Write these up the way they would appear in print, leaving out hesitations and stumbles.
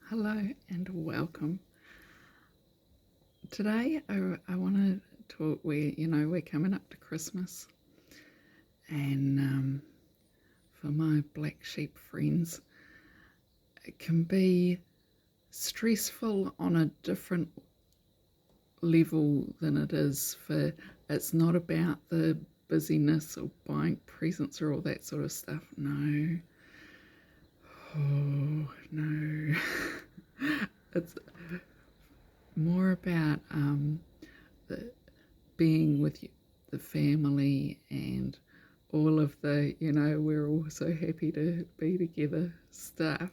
Hello and welcome. Today I want to talk. We're coming up to Christmas, and for my black sheep friends, it can be stressful on a different level than it is for. It's not about the busyness or buying presents or all that sort of stuff. No. Oh no. It's more about the being with the family and all of the, we're all so happy to be together stuff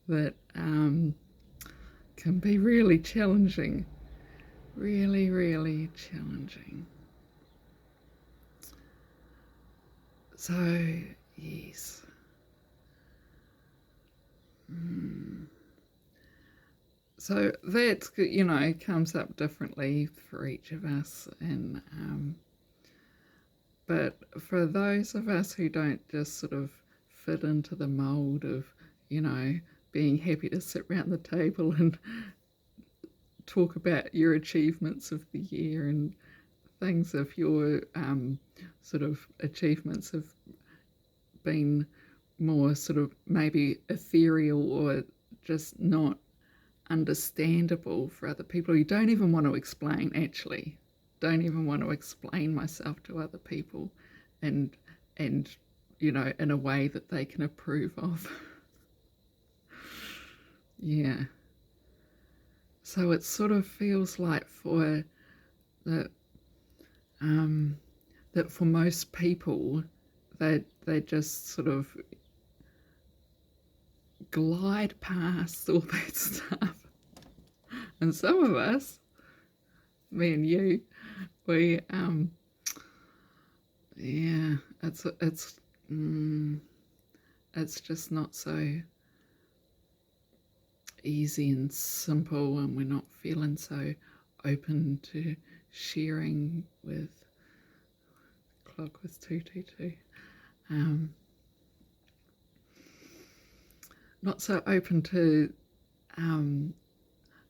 that can be really challenging. Really, really challenging. So, yes. So that, comes up differently for each of us. But for those of us who don't just sort of fit into the mold of, being happy to sit around the table and talk about your achievements of the year and things, if your sort of achievements have been more sort of maybe ethereal or just not understandable for other people, you don't even want to explain, actually don't even want to explain myself to other people and in a way that they can approve of. Yeah, so it sort of feels like for that that for most people they just sort of glide past all that stuff, and some of us, me and you, we yeah, it's just not so easy and simple, and we're not feeling so open to sharing with. Clock was 222. Not so open to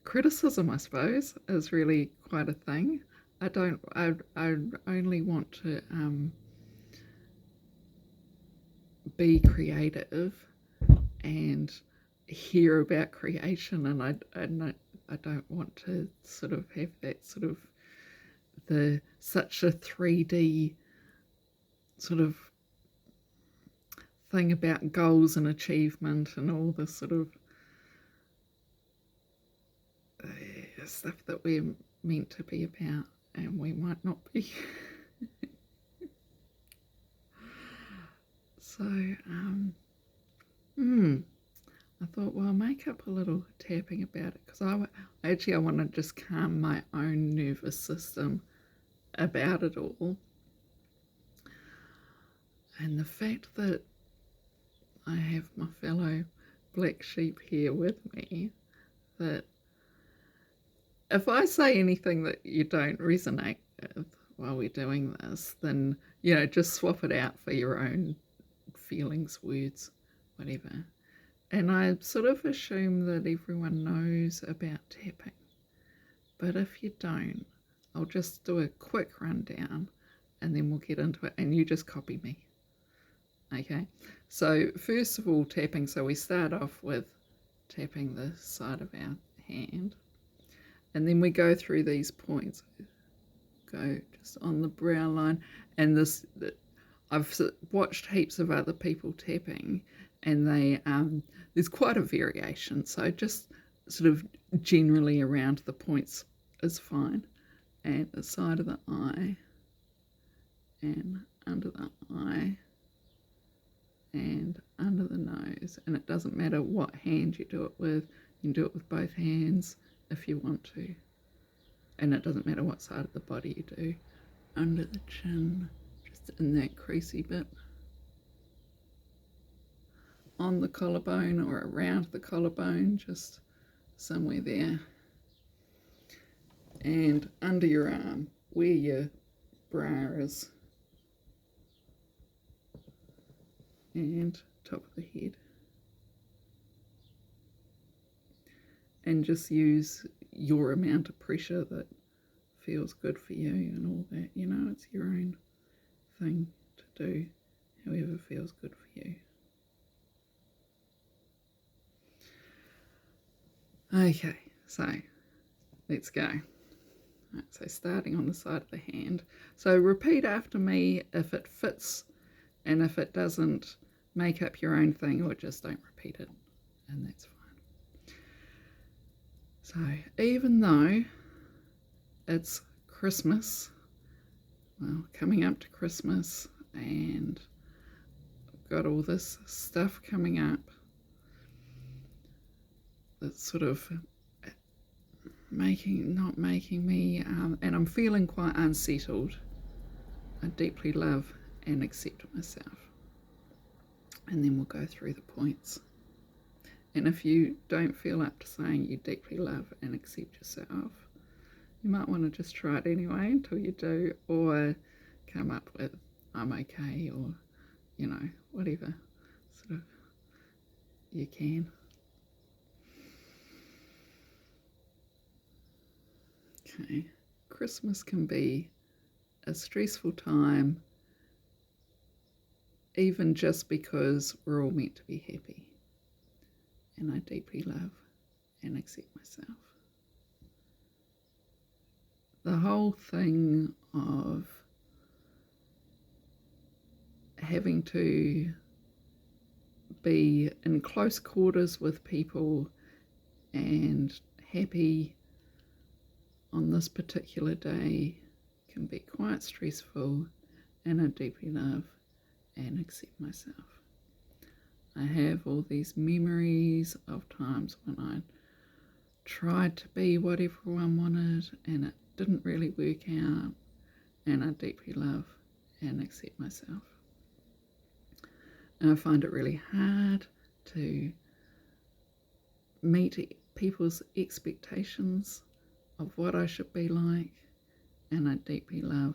criticism, I suppose, is really quite a thing. I only want to be creative and hear about creation, and I don't want to sort of have that sort of such a 3D sort of thing about goals and achievement and all this sort of stuff that we're meant to be about, and we might not be. So, I thought, well, I'll make up a little tapping about it, because I want to just calm my own nervous system about it all. And the fact that I have my fellow black sheep here with me, that if I say anything that you don't resonate with while we're doing this, then, just swap it out for your own feelings, words, whatever. And I sort of assume that everyone knows about tapping. But if you don't, I'll just do a quick rundown and then we'll get into it, and you just copy me. Okay, so first of all, tapping. So we start off with tapping the side of our hand, and then we go through these points. Go just on the brow line, and I've watched heaps of other people tapping, and they there's quite a variation. So just sort of generally around the points is fine, and the side of the eye, and under the eye, and under the nose. And it doesn't matter what hand you do it with. You can do it with both hands if you want to, and it doesn't matter what side of the body you do. Under the chin, just in that creasy bit, on the collarbone or around the collarbone, just somewhere there, and under your arm where your bra is, and top of the head. and just use your amount of pressure that feels good for you and all that. You know, it's your own thing to do, however feels good for you. Okay, so let's go. Right, so starting on the side of the hand. So repeat after me if it fits, and if it doesn't, make up your own thing or just don't repeat it, and that's fine. So even though it's Christmas, well, coming up to Christmas, and I've got all this stuff coming up that's sort of not making me, and I'm feeling quite unsettled. I deeply love and accept myself. And then we'll go through the points. And if you don't feel up to saying you deeply love and accept yourself, you might want to just try it anyway until you do, or come up with I'm okay, or, you know, whatever sort of you can. Okay, Christmas can be a stressful time, even just because we're all meant to be happy. And I deeply love and accept myself. The whole thing of having to be in close quarters with people and happy on this particular day can be quite stressful, and I deeply love and accept myself. I have all these memories of times when I tried to be what everyone wanted and it didn't really work out, and I deeply love and accept myself. And I find it really hard to meet people's expectations of what I should be like, and I deeply love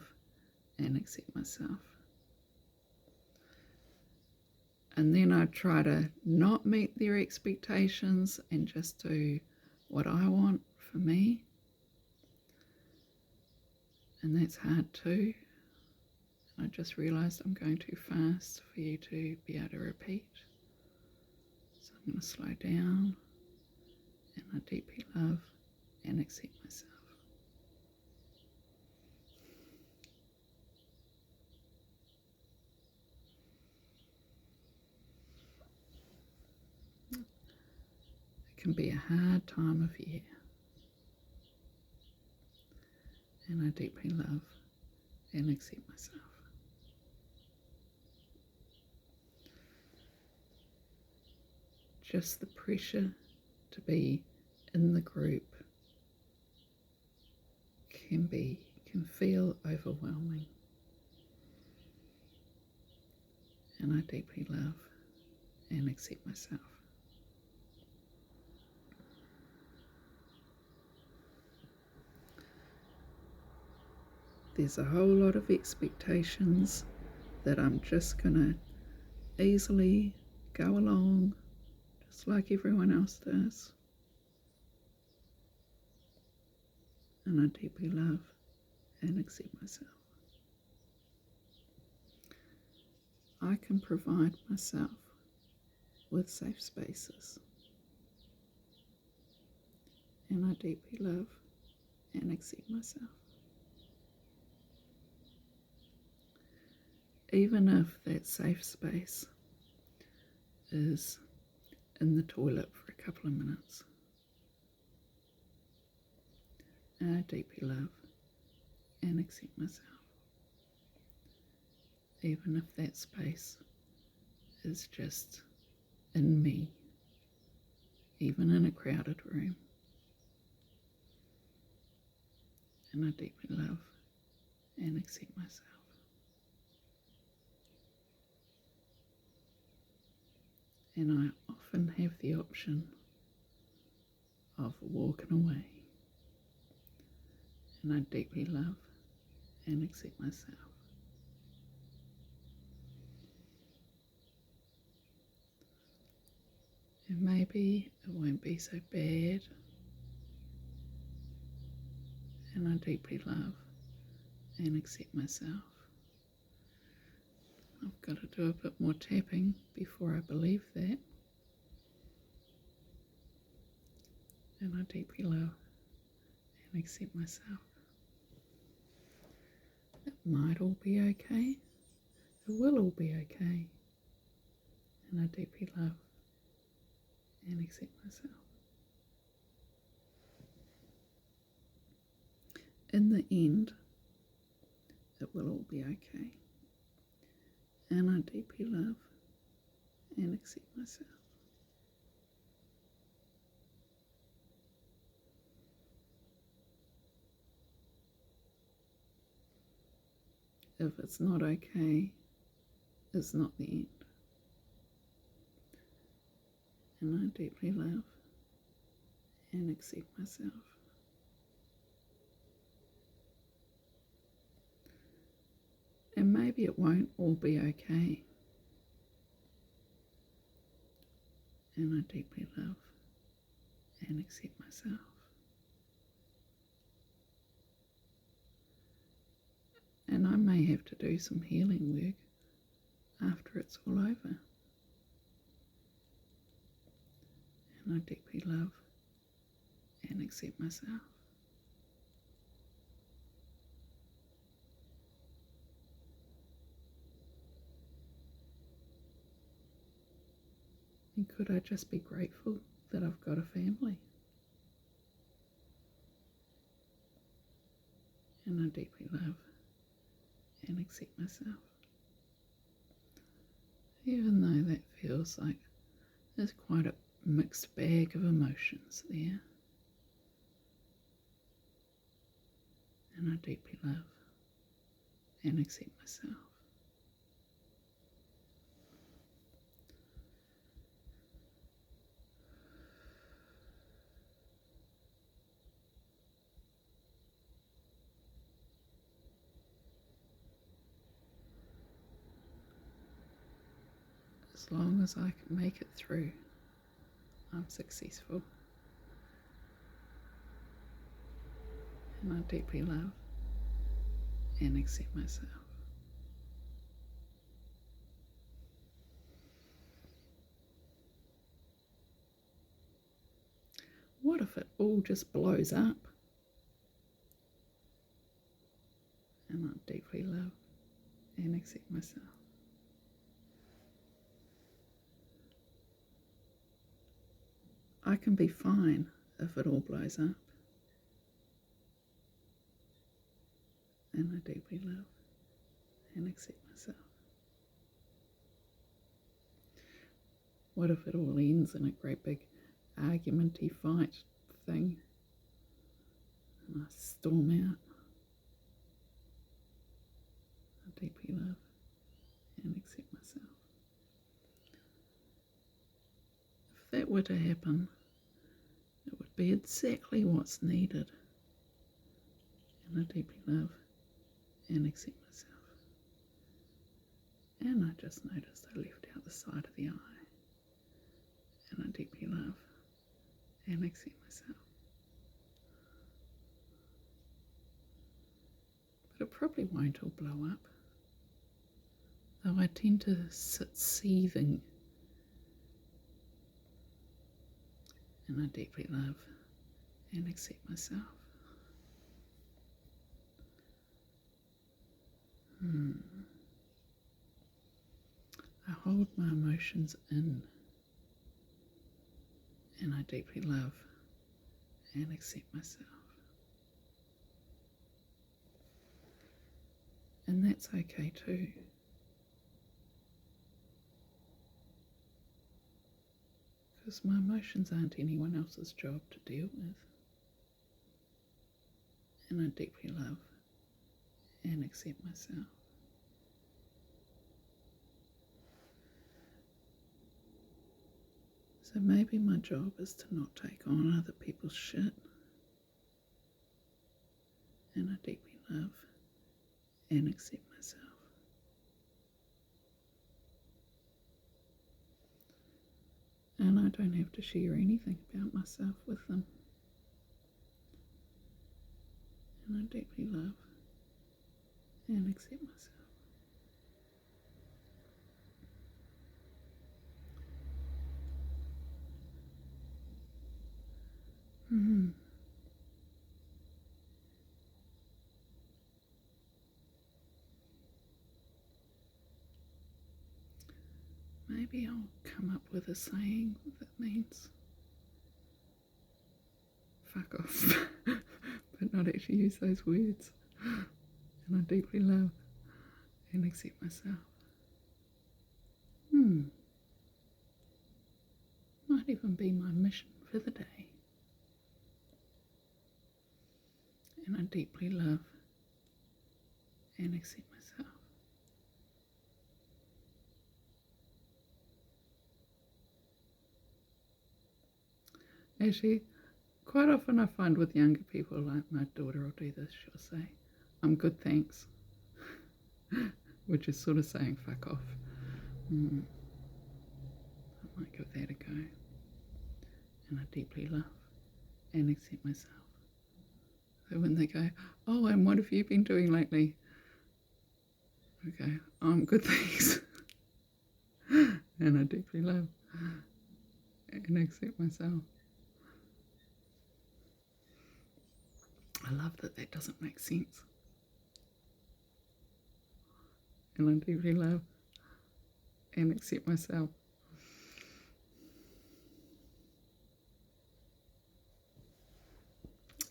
and accept myself. And then I try to not meet their expectations and just do what I want for me. And that's hard too. And I just realised I'm going too fast for you to be able to repeat. So I'm going to slow down, and I deeply love and accept myself. It can be a hard time of year, and I deeply love and accept myself. Just the pressure to be in the group can feel overwhelming, and I deeply love and accept myself. There's a whole lot of expectations that I'm just gonna easily go along just like everyone else does, and I deeply love and accept myself. I can provide myself with safe spaces, and I deeply love and accept myself. Even if that safe space is in the toilet for a couple of minutes, and I deeply love and accept myself. Even if that space is just in me, even in a crowded room, and I deeply love and accept myself. And I often have the option of walking away, and I deeply love and accept myself. And maybe it won't be so bad and I deeply love and accept myself. I've got to do a bit more tapping before I believe that. And I deeply love and accept myself. It might all be okay. It will all be okay. And I deeply love and accept myself. In the end, it will all be okay. And I deeply love and accept myself. If it's not okay, it's not the end. And I deeply love and accept myself. And maybe it won't all be okay. And I deeply love and accept myself. And I may have to do some healing work after it's all over. And I deeply love and accept myself. And could I just be grateful that I've got a family? And I deeply love and accept myself. Even though that feels like there's quite a mixed bag of emotions there. And I deeply love and accept myself. As long as I can make it through, I'm successful. And I deeply love and accept myself. What if it all just blows up? And I deeply love and accept myself. I can be fine if it all blows up. And I deeply love and accept myself. What if it all ends in a great big argumenty fight thing and I storm out? I deeply love and accept myself. If that were to happen, it would be exactly what's needed. And I deeply love and accept myself. And I just noticed I left out the side of the eye. And I deeply love and accept myself. But it probably won't all blow up. Though I tend to sit seething. And I deeply love and accept myself. I hold my emotions in. And I deeply love and accept myself. And that's okay too. Because my emotions aren't anyone else's job to deal with. And I deeply love and accept myself. So maybe my job is to not take on other people's shit. And I deeply love and accept myself. And I don't have to share anything about myself with them. and I deeply love and accept myself. Mm-hmm. Maybe I'll come up with a saying that means fuck off, but not actually use those words. And I deeply love and accept myself. Might even be my mission for the day. And I deeply love and accept myself. Actually, quite often I find with younger people, like my daughter will do this, she'll say, I'm good, thanks. Which is sort of saying fuck off. I might give that a go. And I deeply love and accept myself. So when they go, oh, and what have you been doing lately? Okay, I'm good, thanks. And I deeply love and accept myself. I love that that doesn't make sense. And I deeply love and accept myself.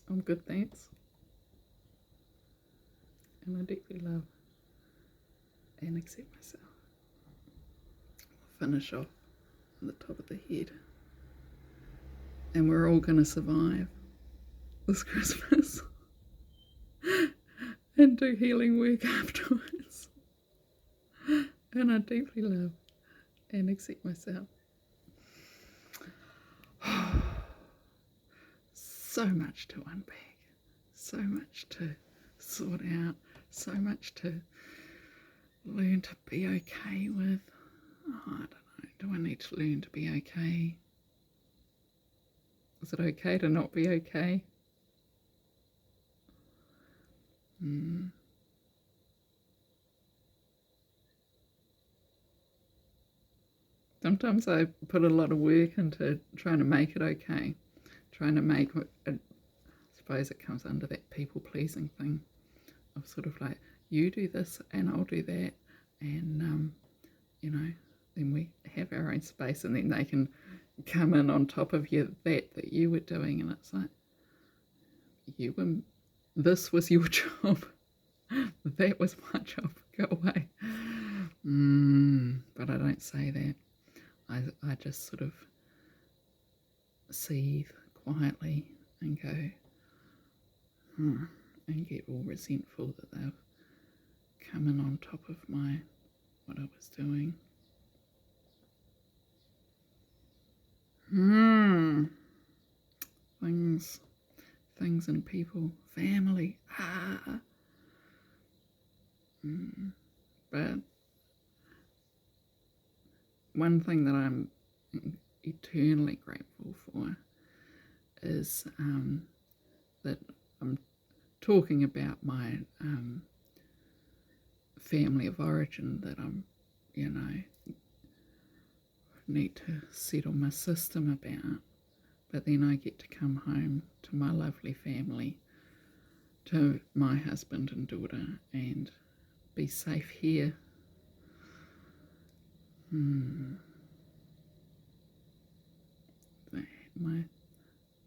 I'm good, thanks. And I deeply love and accept myself. I'll finish off on the top of the head. And we're all going to survive this Christmas and do healing work afterwards. And I deeply love and accept myself. So much to unpack, so much to sort out, so much to learn to be okay with. Oh, I don't know, do I need to learn to be okay? Is it okay to not be okay? Sometimes I put a lot of work into trying to make it okay, trying to make it, I suppose it comes under that people pleasing thing of sort of like, you do this and I'll do that, and you know, then we have our own space, and then they can come in on top of you that you were doing, and it's like, this was your job, that was my job, go away. But I don't say that. I just sort of seethe quietly and go, and get all resentful that they've come in on top of what I was doing. Things and people, family, But one thing that I'm eternally grateful for is that I'm talking about my family of origin, that I'm, need to settle my system about, but then I get to come home to my lovely family, to my husband and daughter, and be safe here.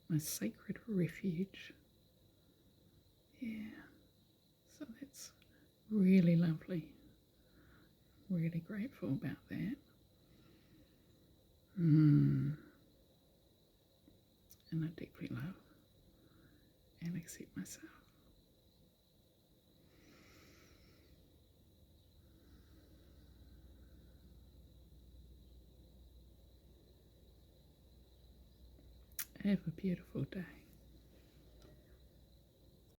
My sacred refuge. Yeah, so that's really lovely. Really grateful about that. And I deeply love and accept myself. Have a beautiful day.